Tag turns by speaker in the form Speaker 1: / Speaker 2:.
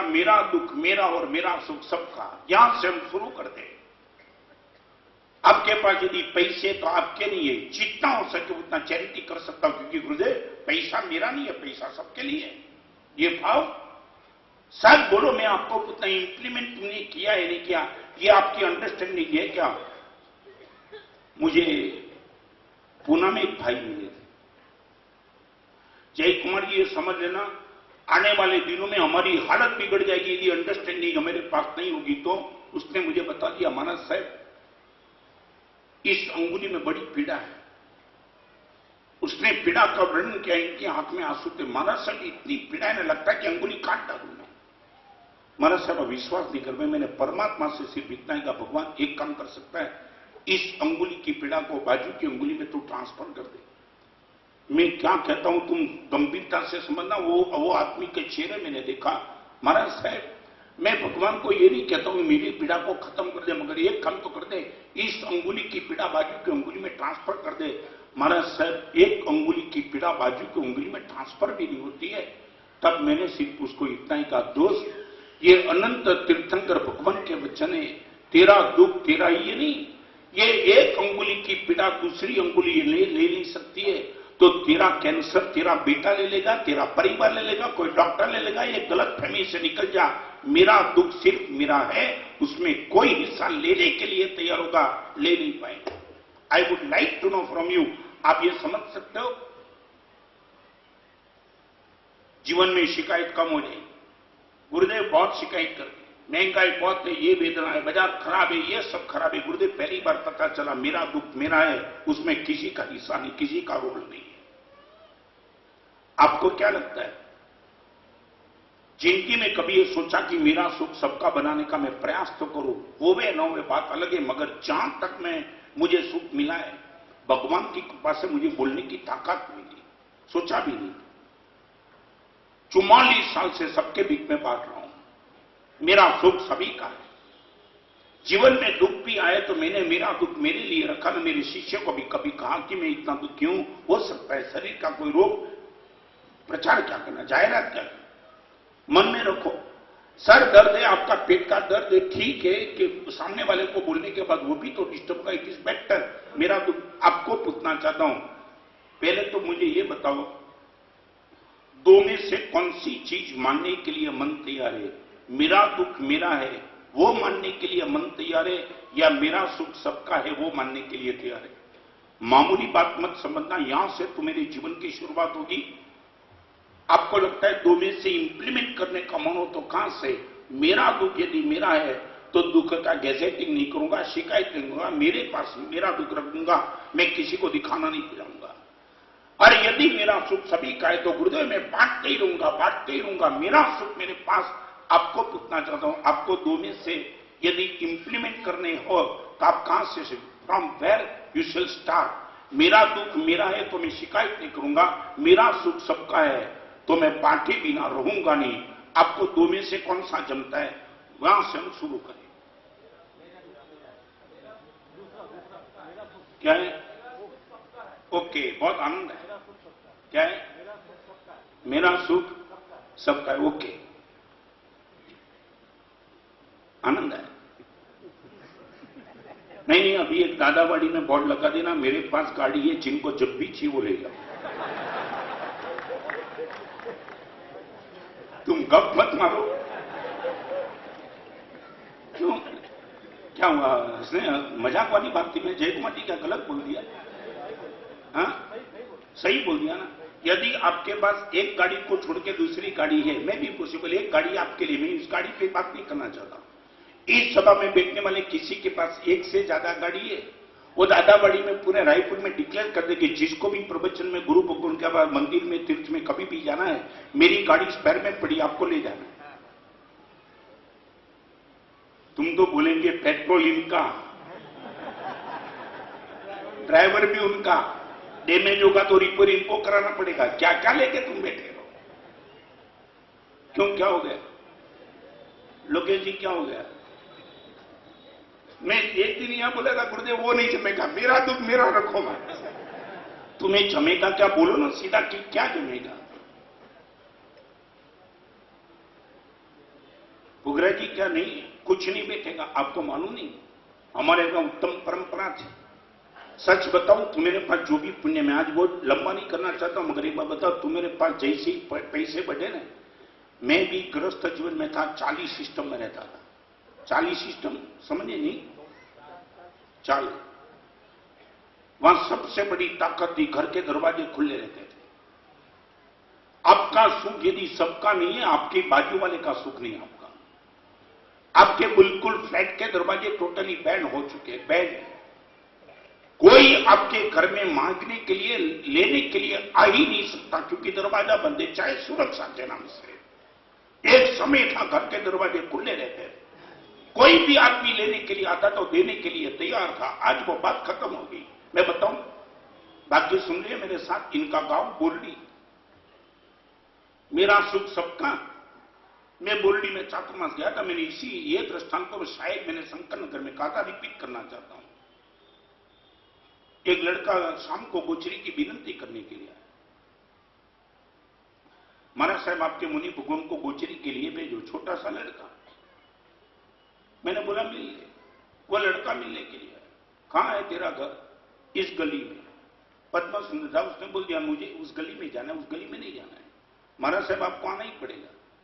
Speaker 1: मेरा दुख मेरा और मेरा सुख सबका, यहां से हम शुरू कर दें। आपके पास यदि पैसे तो आपके लिए जितना हो सके उतना चैरिटी कर सकता हूं, क्योंकि गुरुदेव पैसा मेरा नहीं है, पैसा सबके लिए है। ये भाव सर बोलो, मैं आपको उतना इंप्लीमेंट तुमने किया है नहीं किया, ये आपकी अंडरस्टैंडिंग है क्या? मुझे पूना में एक भाई मिले थे, जय कुमार जी, ये समझ लेना आने वाले दिनों में हमारी हालत बिगड़ जाएगी यदि अंडरस्टैंडिंग हमारे पास नहीं होगी। तो उसने मुझे बता दिया, महाराज साहब इस अंगुली में बड़ी पीड़ा है। उसने पीड़ा का वर्णन किया, इनकी आंख में आंसू थे। महाराज साहब इतनी पीड़ा है ना, लगता है कि अंगुली काट डालूंगा। महाराज साहब विश्वास नहीं कर पाए, मैंने परमात्मा से सिर्फ इतना ही कहा, भगवान एक काम कर सकता है, इस अंगुली की पीड़ा को बाजू की अंगुली में तू ट्रांसफर कर दे। मैं क्या कहता हूं तुम गंभीरता से समझना। वो आदमी के चेहरे मैंने देखा, महाराज साहब मैं भगवान को ये नहीं कहता हूं मेरी पीड़ा को खत्म कर दे, मगर एक काम तो कर दे, इस अंगुली की पीड़ा बाजू की अंगुली में ट्रांसफर कर दे। महाराज साहब एक अंगुली की पीड़ा बाजू की अंगुली में ट्रांसफर भी नहीं होती है। तब मैंने सिर्फ उसको इतना ही कहा, दोस्त ये अनंत तीर्थंकर भगवान के वचन है, तेरा दुख तेरा ये नहीं, ये एक अंगुली की पीड़ा दूसरी अंगुली ले नहीं सकती है। तो तेरा कैंसर तेरा बेटा ले लेगा, तेरा परिवार ले लेगा, कोई डॉक्टर ले लेगा, ये गलत फहमी से निकल जा। मेरा दुख सिर्फ मेरा है, उसमें कोई हिस्सा लेने के लिए तैयार होगा, ले नहीं पाएगा। I would like to know from you, आप ये समझ सकते हो? जीवन में शिकायत कम हो जाएगी। गुरुदेव बहुत शिकायत करते, महंगाई बहुत है, ये वेदना है, बाजार खराब है, ये सब खराब है। गुरुदेव पहली बार पता चला मेरा दुख मेरा है, उसमें किसी का हिस्सा नहीं, किसी का रोल नहीं है। आपको क्या लगता है, जिंदगी में कभी ये सोचा कि मेरा सुख सबका बनाने का मैं प्रयास तो करूं, वो वे न वे बात अलग है, मगर जहां तक मुझे सुख मिला है भगवान की कृपा से मुझे बोलने की ताकत मिली, सोचा भी नहीं। 44 साल से सबके बीच में बांट रहा हूं, मेरा सुख सभी का है। जीवन में दुख भी आए तो मैंने मेरा दुख मेरे लिए रखा। मैं मेरे शिष्य को भी कभी कहा कि मैं इतना दुख क्यों, हो सकता है शरीर का कोई रोग, प्रचार क्या करना, जाहिरात क्या करना, मन में रखो। सर दर्द है, आपका पेट का दर्द है, ठीक है कि सामने वाले को बोलने के बाद वो भी तो डिस्टर्ब होगा, इट इज बेटर। मेरा दुख आपको पूछना चाहता हूं, पहले तो मुझे ये बताओ, दो में से कौन सी चीज मानने के लिए मन तैयार है? मेरा दुख मेरा है वो मानने के लिए मन तैयार है, या मेरा सुख सबका है वो मानने के लिए तैयार है? मामूली बात मत समझना, यहां से तो मेरे जीवन की शुरुआत होगी। आपको लगता है दो में से इंप्लीमेंट करने का मन हो तो कहां से? मेरा दुख यदि मेरा है तो दुख का गैजेटिंग नहीं करूंगा, शिकायत नहीं करूंगा, मेरे पास मेरा दुख रखूंगा, मैं किसी को दिखाना नहीं चाहूंगा। और यदि मेरा सुख सभी का है तो गुरुदेव मैं बांटते ही रहूंगा, मेरा सुख मेरे पास। आपको पूछना चाहता हूं, आपको दो में से यदि इंप्लीमेंट करने हो तो आप कहां से, from where you shall start? मेरा दुख मेरा है तो मैं शिकायत नहीं करूंगा, मेरा सुख सबका है तो मैं बांटे बिना रहूंगा नहीं। आपको दो में से कौन सा जमता है, वहां से हम शुरू करें। क्या है? ओके, बहुत आनंद है। क्या है? मेरा सुख सबका है, ओके, आनंद है। नहीं, अभी एक दादावाड़ी में बोर्ड लगा देना, मेरे पास गाड़ी है, जिनको जब भी चाहिए वो ले जाओ। तुम गप मत मारो, क्यों, क्या हुआ? उसने मजाक वाली बात थी, मैं जय कुमार जी क्या गलत बोल दिया? हाँ, सही बोल दिया ना। यदि आपके पास एक गाड़ी को छोड़ के दूसरी गाड़ी है, मैं भी पॉसिबल, एक गाड़ी आपके लिए, मैं इस गाड़ी पे बात नहीं करना चाहता। इस सभा में बैठने वाले किसी के पास एक से ज्यादा गाड़ी है, वो दादावाड़ी में पूरे रायपुर में डिक्लेयर कर दे कि जिसको भी प्रवचन में गुरु भगवान के बाद मंदिर में तीर्थ में कभी भी जाना है, मेरी गाड़ी स्पेयर में पड़ी, आपको ले जाना है। तुम तो बोलेंगे पेट्रोल इनका, ड्राइवर भी उनका, डैमेज होगा तो रिपेयर इनको कराना पड़ेगा। क्या क्या लेके तुम बैठे हो? क्यों, क्या हो गया लोकेश जी, क्या हो गया? मैं एक दिन यहां बोला था गुरुदेव वो नहीं जमेगा, मेरा दुख मेरा रखो मत। तुम्हें जमेगा क्या, बोलो ना सीधा कि क्या जमेगा? पुगरा जी क्या नहीं, कुछ नहीं बैठेगा, आपको मालूम नहीं? हमारे यहाँ उत्तम परंपरा थी। सच बताऊं तो मेरे पास जो भी पुण्य, मैं आज बहुत लंबा नहीं करना चाहता हूं, मगर एक बात बताओ, तू मेरे पास जैसे ही पैसे बढ़े ना, मैं भी गृहस्थ जीवन में था, 40 सिस्टम में रहता था। 40 सिस्टम समझे नहीं? 40। वहां सबसे बड़ी ताकत थी, घर के दरवाजे खुले रहते थे। आपका सुख यदि सबका नहीं है, आपके बाजू वाले का सुख नहीं है आपका। आपके बिल्कुल फ्लैट के दरवाजे टोटली बैन हो चुके हैं, बैन। कोई आपके घर में मांगने के लिए, लेने के लिए आ ही नहीं सकता, क्योंकि दरवाजा बंद है, चाहे सुरक्षा के नाम से। एक समय था घर के दरवाजे खुले रहते थे, कोई भी आदमी लेने के लिए आता तो देने के लिए तैयार था। आज वो बात खत्म हो गई। मैं बताऊं, भाग्य सुन लिया मेरे साथ, इनका गांव बोरडी, मेरा सुख सबका। मैं बोरडी में चातुर्मास गया था, मैंने इसी ये दृष्टांत को शायद मैंने शंकर नगर में कहा था, रिपीट करना चाहता हूं। एक लड़का शाम को गोचरी की विनंती करने के लिए आया। महाराज साहब आपके मुनि भगवान को गोचरी के लिए भेजो, छोटा सा लड़का। मैंने बोला मिल ले। वो लड़का मिलने के लिए आया। कहां है तेरा घर? इस गली में। पद्मा सुंदर था, उसने बोल दिया मुझे उस गली में जाना है, उस गली में नहीं जाना है। महाराज साहब आपको आना ही पड़ेगा।